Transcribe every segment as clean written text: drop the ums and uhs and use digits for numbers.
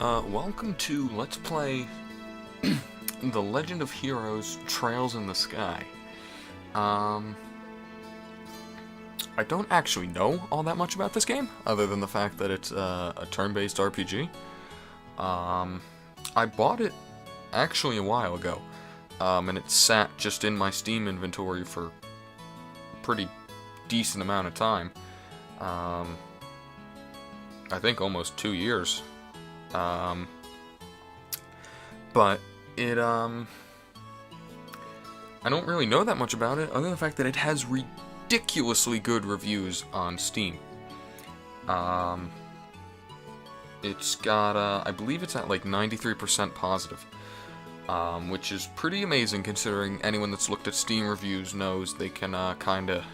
Welcome to Let's Play The Legend of Heroes Trails in the Sky. I don't actually know all that much about this game, other than the fact that it's a turn-based RPG. I bought it actually a while ago, and it sat just in my Steam inventory for a pretty decent amount of time. I think almost 2 years. But it, I don't really know that much about it, other than the fact that it has ridiculously good reviews on Steam. It's got, I believe it's at like 93% positive, which is pretty amazing considering anyone that's looked at Steam reviews knows they can, kinda,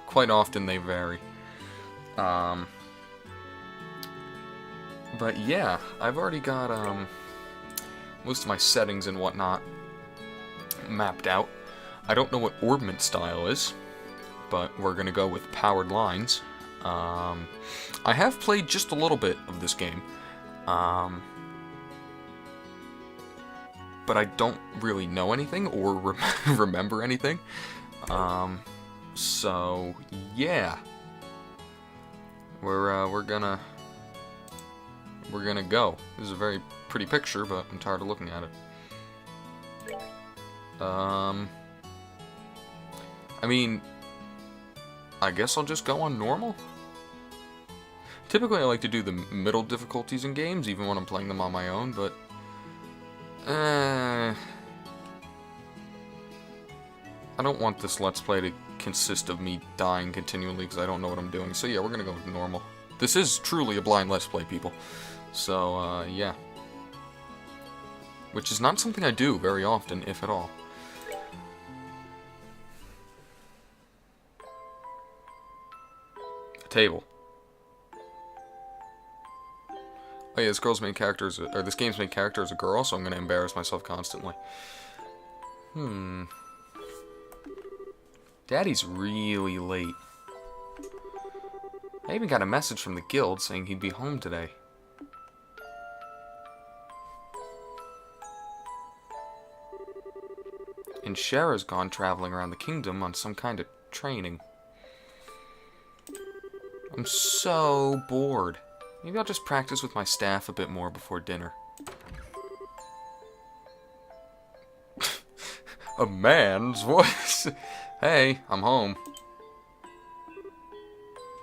quite often they vary. But yeah, I've already got most of my settings and whatnot mapped out. I don't know what orbment style is, but we're gonna go with powered lines. I have played just a little bit of this game, but I don't really know anything or remember anything. So yeah, we're gonna go. This is a very pretty picture, but I'm tired of looking at it. I mean, I guess I'll just go on normal. Typically, I like to do the middle difficulties in games, even when I'm playing them on my own, but I don't want this Let's Play to consist of me dying continually because I don't know what I'm doing. So yeah, we're gonna go with normal. This is truly a blind Let's Play, people. So, yeah. Which is not something I do very often, if at all. A table. Oh yeah, this girl's main character is or this game's main character is a girl, so I'm gonna embarrass myself constantly. Daddy's really late. I even got a message from the guild saying he'd be home today. And Shara's gone traveling around the kingdom on some kind of training. I'm so bored. Maybe I'll just practice with my staff a bit more before dinner. A man's voice? Hey, I'm home.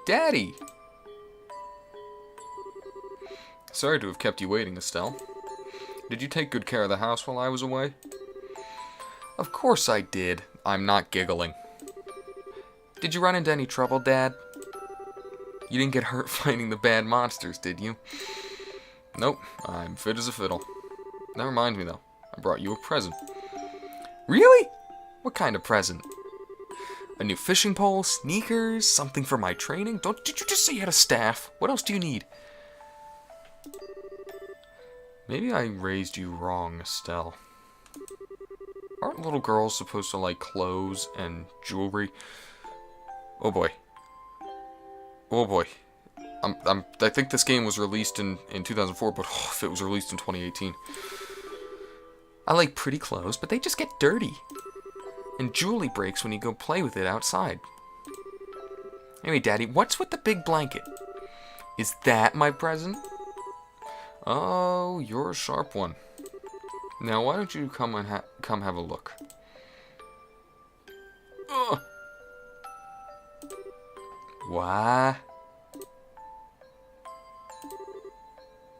Daddy! Sorry to have kept you waiting, Estelle. Did you take good care of the house while I was away? Of course I did. I'm not giggling. Did you run into any trouble, Dad? You didn't get hurt fighting the bad monsters, did you? Nope, I'm fit as a fiddle. That reminds me, though. I brought you a present. Really? What kind of present? A new fishing pole, sneakers, something for my training? Did you just say you had a staff? What else do you need? Maybe I raised you wrong, Estelle. Aren't little girls supposed to like clothes and jewelry? Oh boy. Oh boy. I think this game was released in 2004, but if it was released in 2018. I like pretty clothes, but they just get dirty. And jewelry breaks when you go play with it outside. Anyway, Daddy, what's with the big blanket? Is that my present? Oh, you're a sharp one. Now, why don't you come have a look? Ugh. Why?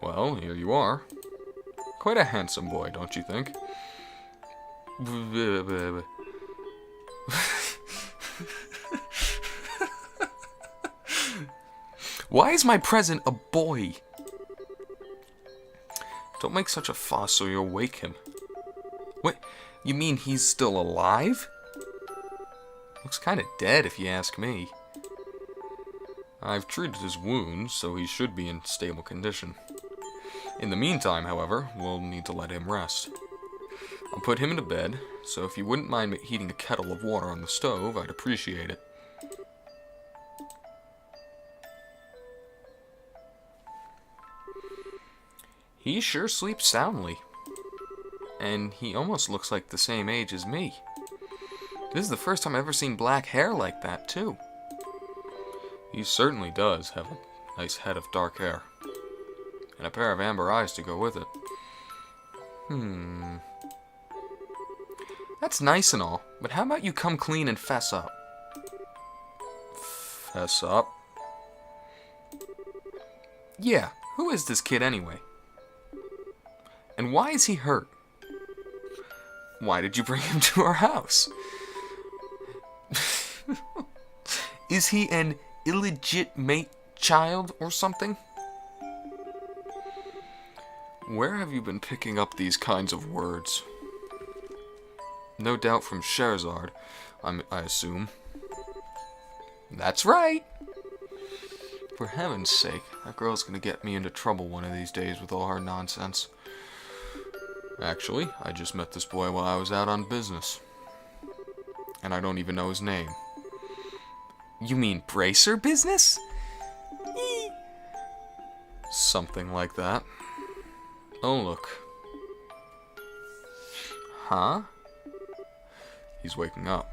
Well, here you are. Quite a handsome boy, don't you think? Why is my present a boy? Don't make such a fuss or you'll wake him. What? You mean he's still alive? Looks kinda dead if you ask me. I've treated his wounds, so he should be in stable condition. In the meantime, however, we'll need to let him rest. I'll put him into bed, so if you wouldn't mind heating a kettle of water on the stove, I'd appreciate it. He sure sleeps soundly. And he almost looks like the same age as me. This is the first time I've ever seen black hair like that, too. He certainly does have a nice head of dark hair. And a pair of amber eyes to go with it. That's nice and all, but how about you come clean and fess up? Fess up? Yeah, who is this kid anyway? And why is he hurt? Why did you bring him to our house? Is he an illegitimate child or something? Where have you been picking up these kinds of words? No doubt from Scheherazade, I assume. That's right! For heaven's sake, that girl's gonna get me into trouble one of these days with all her nonsense. Actually, I just met this boy while I was out on business. And I don't even know his name. You mean bracer business? Something like that. Oh, look. Huh? He's waking up.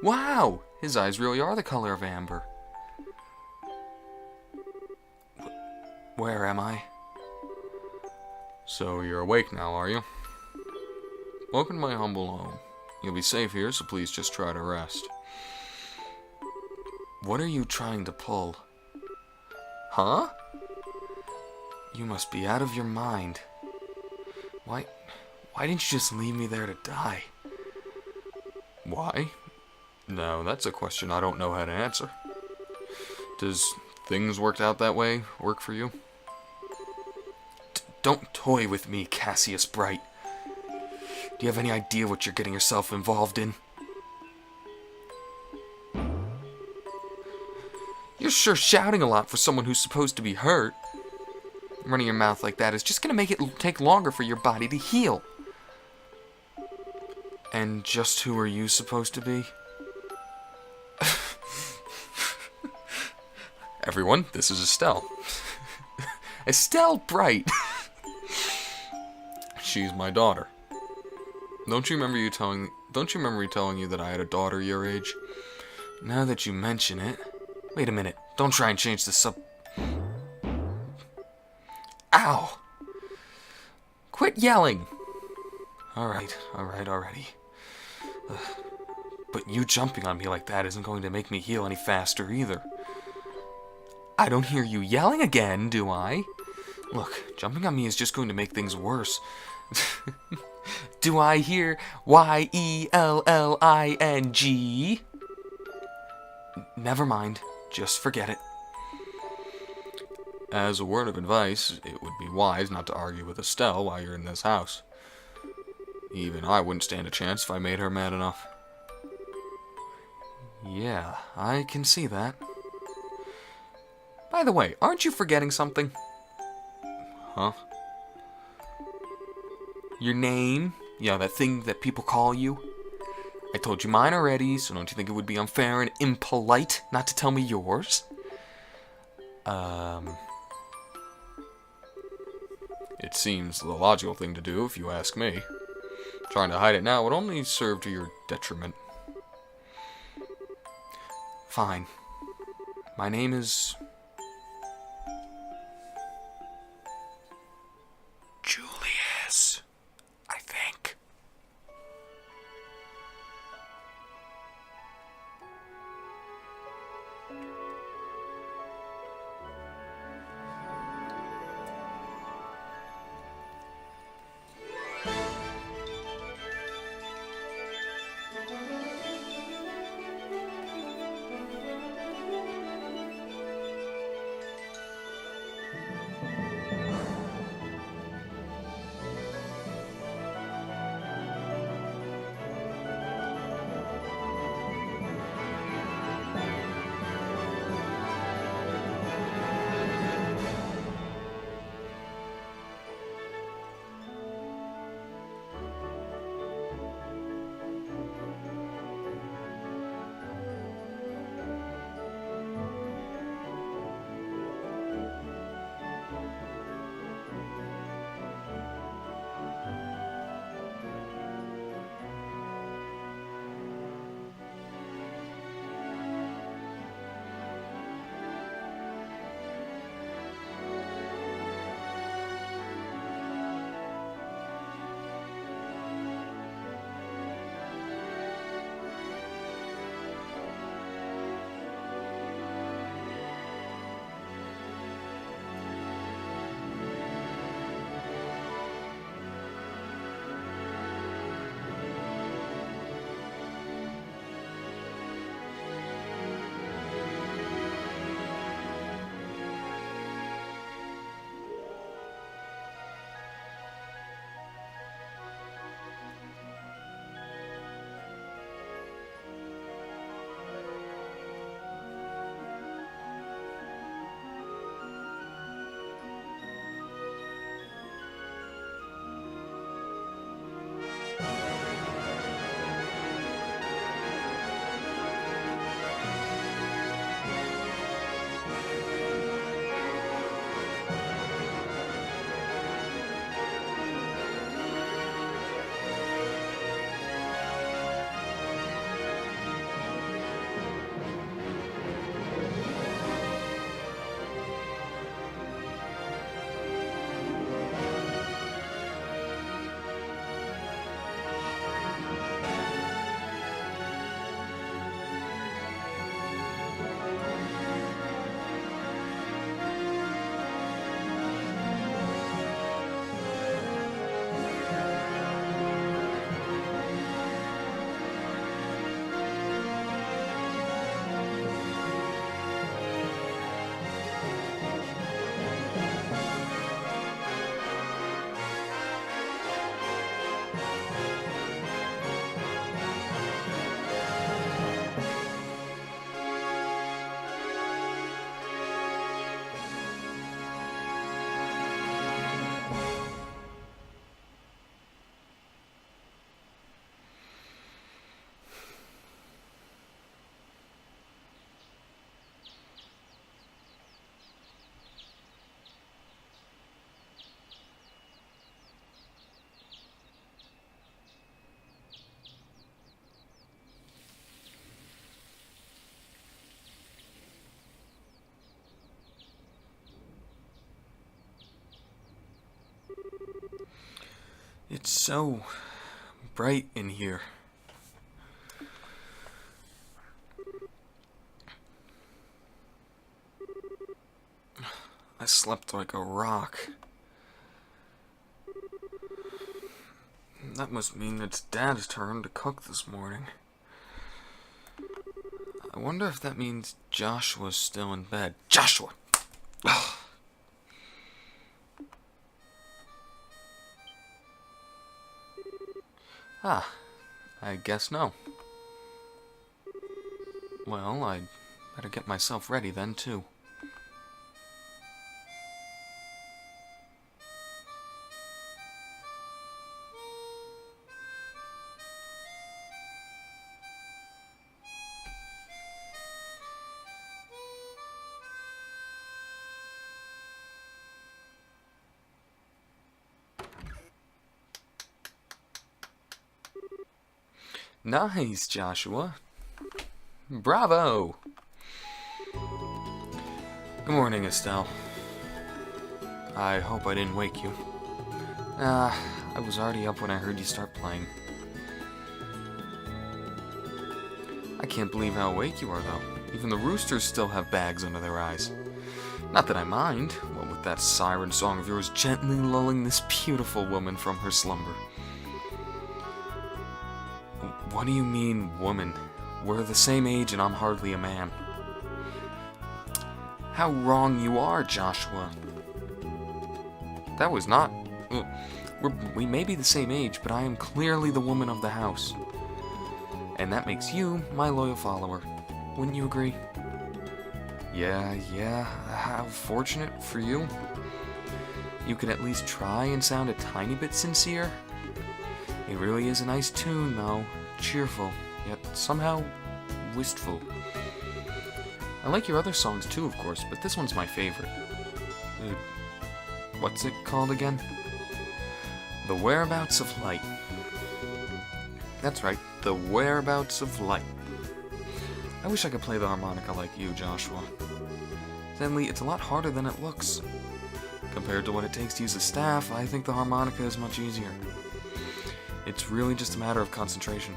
Wow! His eyes really are the color of amber. Where am I? So you're awake now, are you? Welcome to my humble home. You'll be safe here, so please just try to rest. What are you trying to pull? Huh? You must be out of your mind. Why didn't you just leave me there to die? Why? No, that's a question I don't know how to answer. Does things worked out that way work for you? Don't toy with me, Cassius Bright. Do you have any idea what you're getting yourself involved in? You're sure shouting a lot for someone who's supposed to be hurt. Running your mouth like that is just gonna make it take longer for your body to heal. And just who are you supposed to be? Everyone, this is Estelle. Estelle Bright. She's my daughter. Don't you remember me telling you that I had a daughter your age? Now that you mention it. Wait a minute. Don't try and change the Ow! Quit yelling! Alright, already. But you jumping on me like that isn't going to make me heal any faster either. I don't hear you yelling again, do I? Look, jumping on me is just going to make things worse. Do I hear Y-E-L-L-I-N-G? Never mind. Just forget it. As a word of advice, it would be wise not to argue with Estelle while you're in this house. Even I wouldn't stand a chance if I made her mad enough. Yeah, I can see that. By the way, aren't you forgetting something? Huh? Your name? Yeah, that thing that people call you? I told you mine already, so don't you think it would be unfair and impolite not to tell me yours? It seems the logical thing to do, if you ask me. Trying to hide it now would only serve to your detriment. Fine. My name is... Julius, I think. It's so bright in here. I slept like a rock. That must mean it's Dad's turn to cook this morning. I wonder if that means Joshua's still in bed. Joshua! Ah, I guess no. Well, I'd better get myself ready then, too. Nice, Joshua. Bravo! Good morning, Estelle. I hope I didn't wake you. I was already up when I heard you start playing. I can't believe how awake you are, though. Even the roosters still have bags under their eyes. Not that I mind, what with that siren song of yours gently lulling this beautiful woman from her slumber. What do you mean, woman? We're the same age and I'm hardly a man. How wrong you are, Joshua. That was not... We may be the same age, but I am clearly the woman of the house. And that makes you my loyal follower. Wouldn't you agree? Yeah, how fortunate for you. You can at least try and sound a tiny bit sincere. It really is a nice tune, though. Cheerful, yet somehow wistful. I like your other songs too, of course, but this one's my favorite. What's it called again? The Whereabouts of Light. That's right, The Whereabouts of Light. I wish I could play the harmonica like you, Joshua. Sadly, it's a lot harder than it looks. Compared to what it takes to use a staff, I think the harmonica is much easier. It's really just a matter of concentration.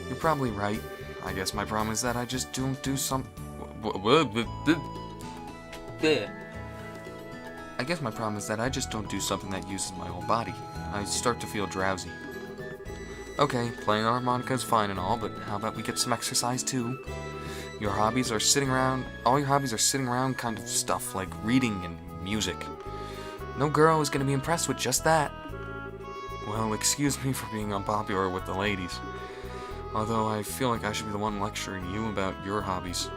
You're probably right. I guess my problem is that I just don't do some... I guess my problem is that I just don't do something that uses my whole body. I start to feel drowsy. Okay, playing the harmonica is fine and all, but how about we get some exercise too? All your hobbies are sitting around kind of stuff, like reading and music. No girl is gonna be impressed with just that. Well, excuse me for being unpopular with the ladies. Although I feel like I should be the one lecturing you about your hobbies.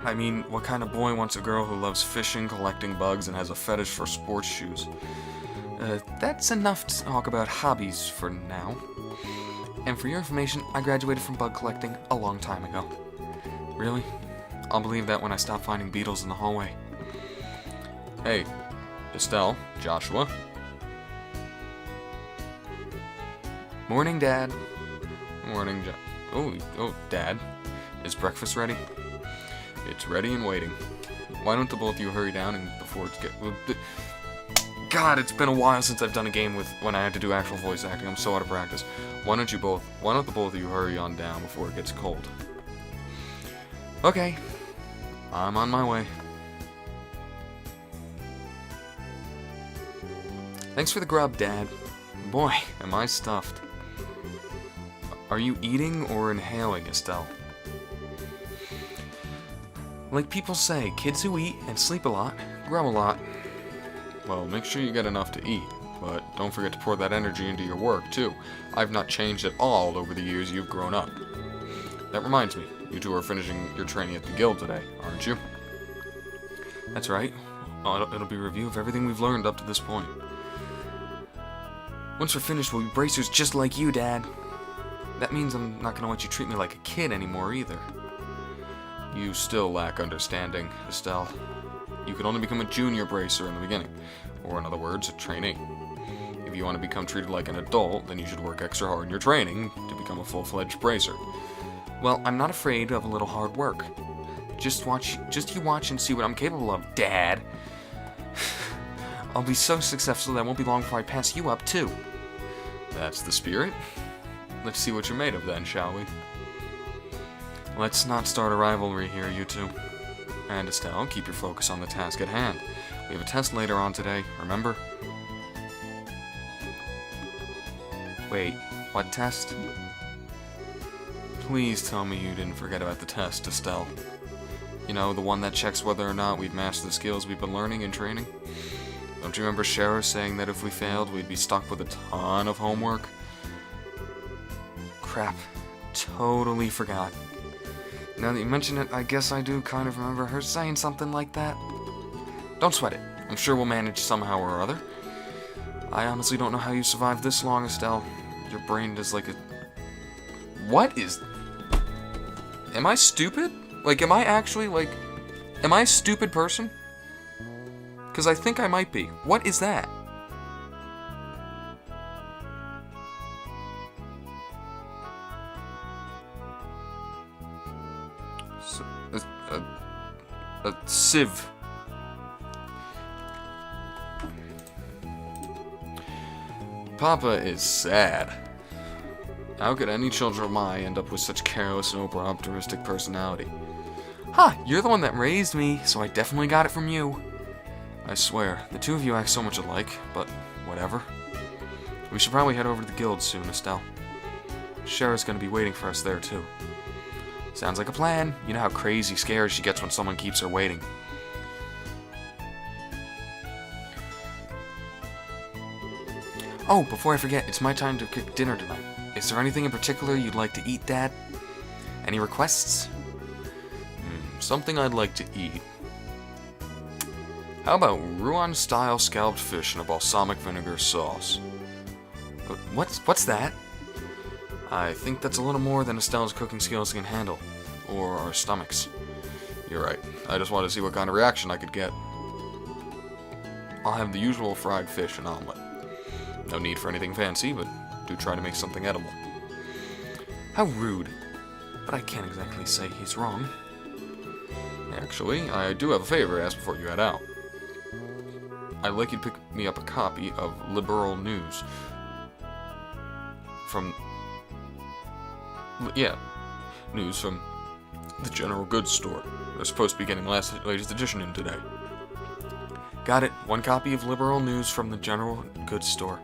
I mean, what kind of boy wants a girl who loves fishing, collecting bugs, and has a fetish for sports shoes? That's enough to talk about hobbies for now. And for your information, I graduated from bug collecting a long time ago. Really? I'll believe that when I stop finding beetles in the hallway. Hey, Estelle, Joshua. Morning, Dad. Morning, Oh, Dad. Is breakfast ready? It's ready and waiting. Why don't the both of you hurry down and before it's God, it's been a while since I've done a game when I had to do actual voice acting. I'm so out of practice. Why don't the both of you hurry on down before it gets cold? Okay. I'm on my way. Thanks for the grub, Dad. Boy, am I stuffed. Are you eating or inhaling, Estelle? Like people say, kids who eat and sleep a lot grow a lot. Well, make sure you get enough to eat, but don't forget to pour that energy into your work, too. I've not changed at all over the years you've grown up. That reminds me, you two are finishing your training at the guild today, aren't you? That's right. It'll be a review of everything we've learned up to this point. Once we're finished, we'll be bracers just like you, Dad. That means I'm not gonna let you treat me like a kid anymore, either. You still lack understanding, Estelle. You could only become a junior bracer in the beginning, or in other words, a trainee. If you want to become treated like an adult, then you should work extra hard in your training to become a full-fledged bracer. Well, I'm not afraid of a little hard work. Just you watch and see what I'm capable of, Dad. I'll be so successful that it won't be long before I pass you up, too. That's the spirit. Let's see what you're made of then, shall we? Let's not start a rivalry here, you two. And Estelle, keep your focus on the task at hand. We have a test later on today, remember? Wait, what test? Please tell me you didn't forget about the test, Estelle. You know, the one that checks whether or not we've mastered the skills we've been learning and training? Don't you remember Shara saying that if we failed, we'd be stuck with a ton of homework? Crap. Totally forgot. Now that you mention it, I guess I do kind of remember her saying something like that. Don't sweat it. I'm sure we'll manage somehow or other. I honestly don't know how you survived this long, Estelle. Your brain is like a... What is... Am I stupid? Like, am I actually, like... Am I a stupid person? Because I think I might be. What is that? A sieve. Papa is sad. How could any children of mine end up with such careless and over-optimistic personality? Ha! You're the one that raised me, so I definitely got it from you. I swear, the two of you act so much alike, but whatever. We should probably head over to the guild soon, Estelle. Shara's gonna be waiting for us there, too. Sounds like a plan. You know how crazy scared she gets when someone keeps her waiting. Oh, before I forget, it's my time to cook dinner tonight. Is there anything in particular you'd like to eat, Dad? Any requests? Something I'd like to eat. How about Rouen-style scalloped fish in a balsamic vinegar sauce? What's that? I think that's a little more than Estelle's cooking skills can handle. Or our stomachs. You're right. I just wanted to see what kind of reaction I could get. I'll have the usual fried fish and omelet. No need for anything fancy, but do try to make something edible. How rude. But I can't exactly say he's wrong. Actually, I do have a favor to ask before you head out. I'd like you to pick me up a copy of Liberal News. News from the General Goods Store. They're supposed to be getting latest edition in today. Got it. One copy of Liberal News from the General Goods Store.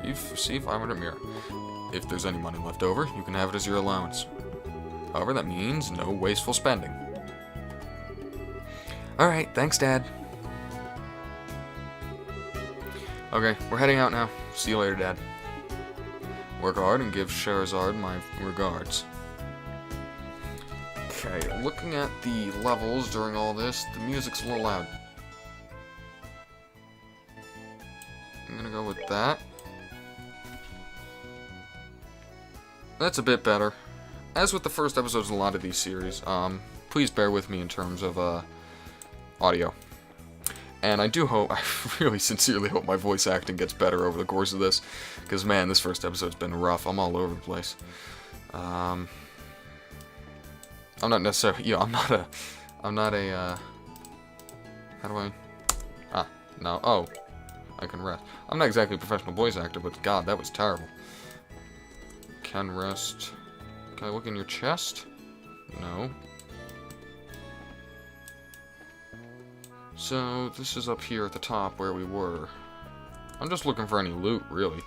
We've received 500 mira. If there's any money left over, you can have it as your allowance. However, that means no wasteful spending. Alright, thanks, Dad. Okay, we're heading out now. See you later, Dad. Work hard and give Charizard my regards. Okay, looking at the levels during all this, the music's a little loud. I'm gonna go with that. That's a bit better. As with the first episodes in a lot of these series, please bear with me in terms of audio. And I do hope, I really sincerely hope my voice acting gets better over the course of this, because man, this first episode's been rough. I'm all over the place. I'm not necessarily, you know, I'm not a, how do I, no, oh, I can rest. I'm not exactly a professional voice actor, but god, that was terrible. Can rest. Can I look in your chest? No. So, this is up here at the top where we were. I'm just looking for any loot, really.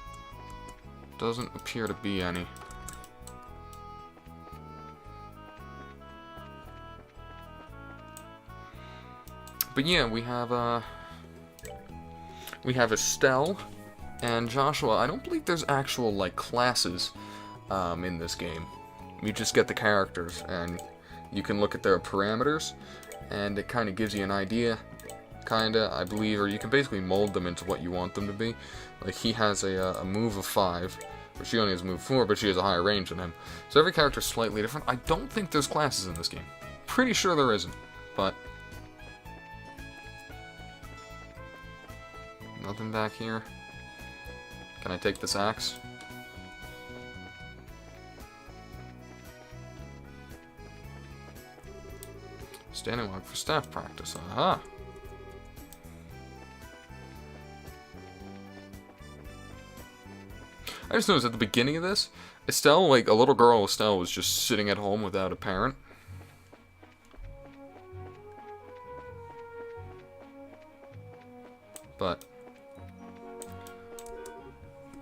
Doesn't appear to be any. But yeah, we have Estelle and Joshua. I don't believe there's actual, like, classes in this game. You just get the characters, and you can look at their parameters, and it kind of gives you an idea, I believe, or you can basically mold them into what you want them to be. Like, he has a move of 5, or she only has a move 4, but she has a higher range than him. So every character's slightly different. I don't think there's classes in this game. Pretty sure there isn't, but... Nothing back here. Can I take this axe? Standing log for staff practice. Aha! I just noticed at the beginning of this, Estelle, like a little girl Estelle, was just sitting at home without a parent. But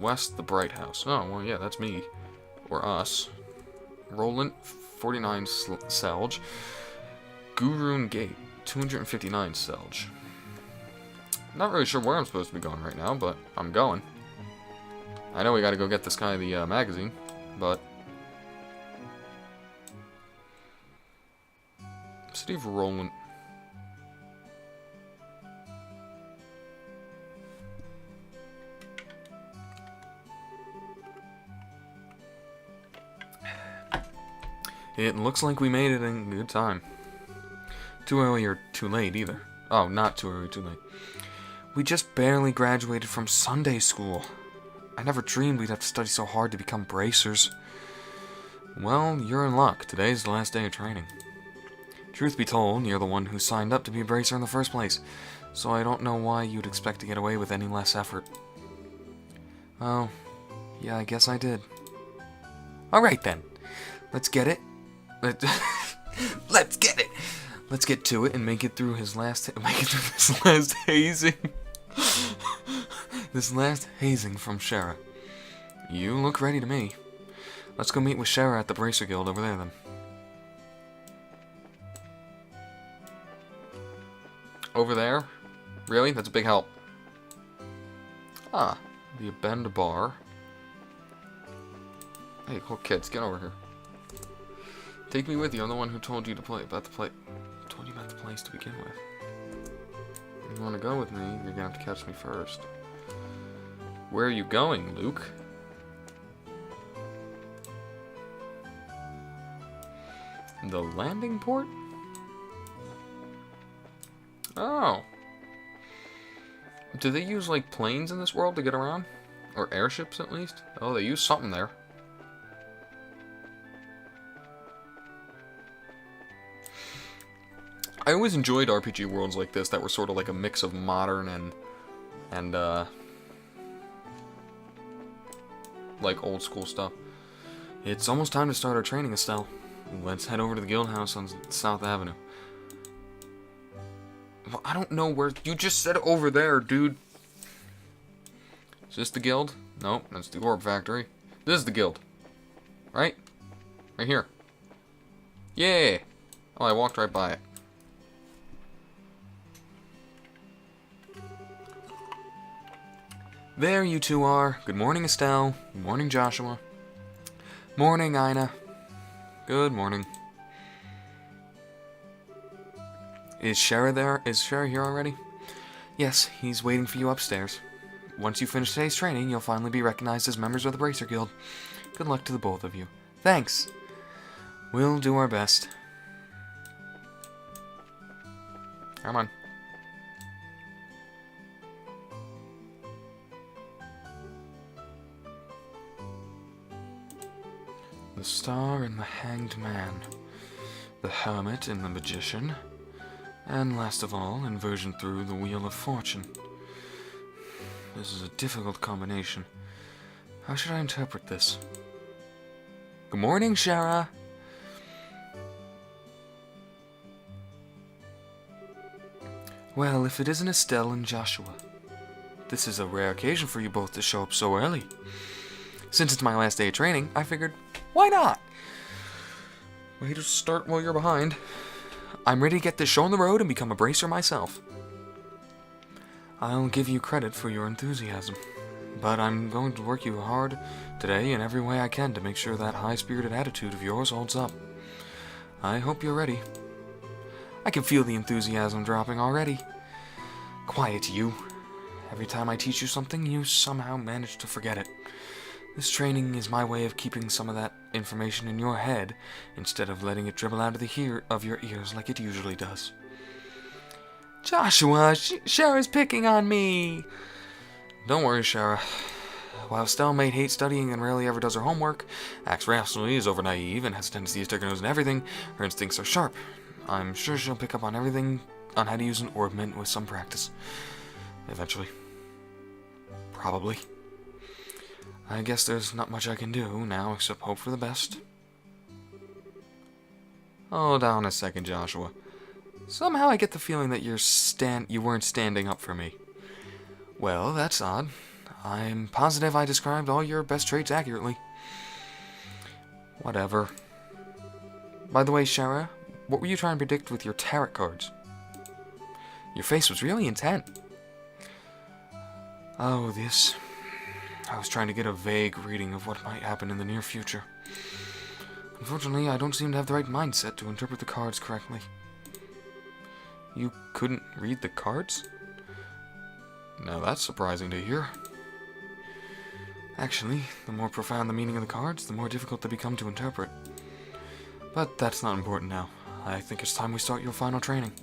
West, the Bright House. Oh, well, yeah, that's me. Or us. Roland, 49 Selge. Gurun Gate, 259 Selge. Not really sure where I'm supposed to be going right now, but I'm going. I know we gotta go get this guy the magazine, but... City of Roland. It looks like we made it in good time. Too early or too late either. Oh, not too early, too late. We just barely graduated from Sunday school. I never dreamed we'd have to study so hard to become bracers. Well, you're in luck. Today's the last day of training. Truth be told, you're the one who signed up to be a bracer in the first place, so I don't know why you'd expect to get away with any less effort. Oh, yeah, I guess I did. Alright then. Let's get it. Let's get it. Let's get to it and make it through this last hazing. This last hazing from Shara. You look ready to me. Let's go meet with Shara at the Bracer Guild over there then. Over there? Really? That's a big help. Ah, the Abend Bar. Hey, cool kids, get over here. Take me with you. I'm the one who told you to play about the play. Told you about the place to begin with. If you want to go with me, you're gonna have to catch me first. Where are you going, Luke? The landing port? Oh. Do they use, like, planes in this world to get around? Or airships, at least? Oh, they use something there. I always enjoyed RPG worlds like this that were sort of like a mix of modern and like old school stuff. It's almost time to start our training, Estelle. Let's head over to the guild house on South Avenue. Well, I don't know where... You just said over there, dude. Is this the guild? Nope, that's the Orb Factory. This is the guild. Right? Right here. Yeah! Oh, I walked right by it. There you two are. Good morning, Estelle. Good morning, Joshua. Morning, Ina. Good morning. Is Shara there? Is Shara here already? Yes, he's waiting for you upstairs. Once you finish today's training, you'll finally be recognized as members of the Bracer Guild. Good luck to the both of you. Thanks. We'll do our best. Come on. The Star and the Hanged Man, the Hermit and the Magician, and last of all, inversion through the Wheel of Fortune. This is a difficult combination. How should I interpret this? Good morning, Shara! Well, if it isn't Estelle and Joshua. This is a rare occasion for you both to show up so early. Since it's my last day of training, I figured, why not? Way to start while you're behind. I'm ready to get this show on the road and become a bracer myself. I'll give you credit for your enthusiasm, but I'm going to work you hard today in every way I can to make sure that high-spirited attitude of yours holds up. I hope you're ready. I can feel the enthusiasm dropping already. Quiet, you. Every time I teach you something, you somehow manage to forget it. This training is my way of keeping some of that information in your head instead of letting it dribble out of your ears like it usually does. Joshua, Shara's picking on me! Don't worry, Shara. While Estelle may hate studying and rarely ever does her homework, acts rationally, is over naive, and has a tendency to stick her nose in everything, her instincts are sharp. I'm sure she'll pick up on everything on how to use an orb mint with some practice. Eventually. Probably. I guess there's not much I can do now except hope for the best. Hold on a second, Joshua. Somehow I get the feeling that you weren't standing up for me. Well, that's odd. I'm positive I described all your best traits accurately. Whatever. By the way, Shara, what were you trying to predict with your tarot cards? Your face was really intent. Oh, this. I was trying to get a vague reading of what might happen in the near future. Unfortunately, I don't seem to have the right mindset to interpret the cards correctly. You couldn't read the cards? Now that's surprising to hear. Actually, the more profound the meaning of the cards, the more difficult they become to interpret. But that's not important now. I think it's time we start your final training.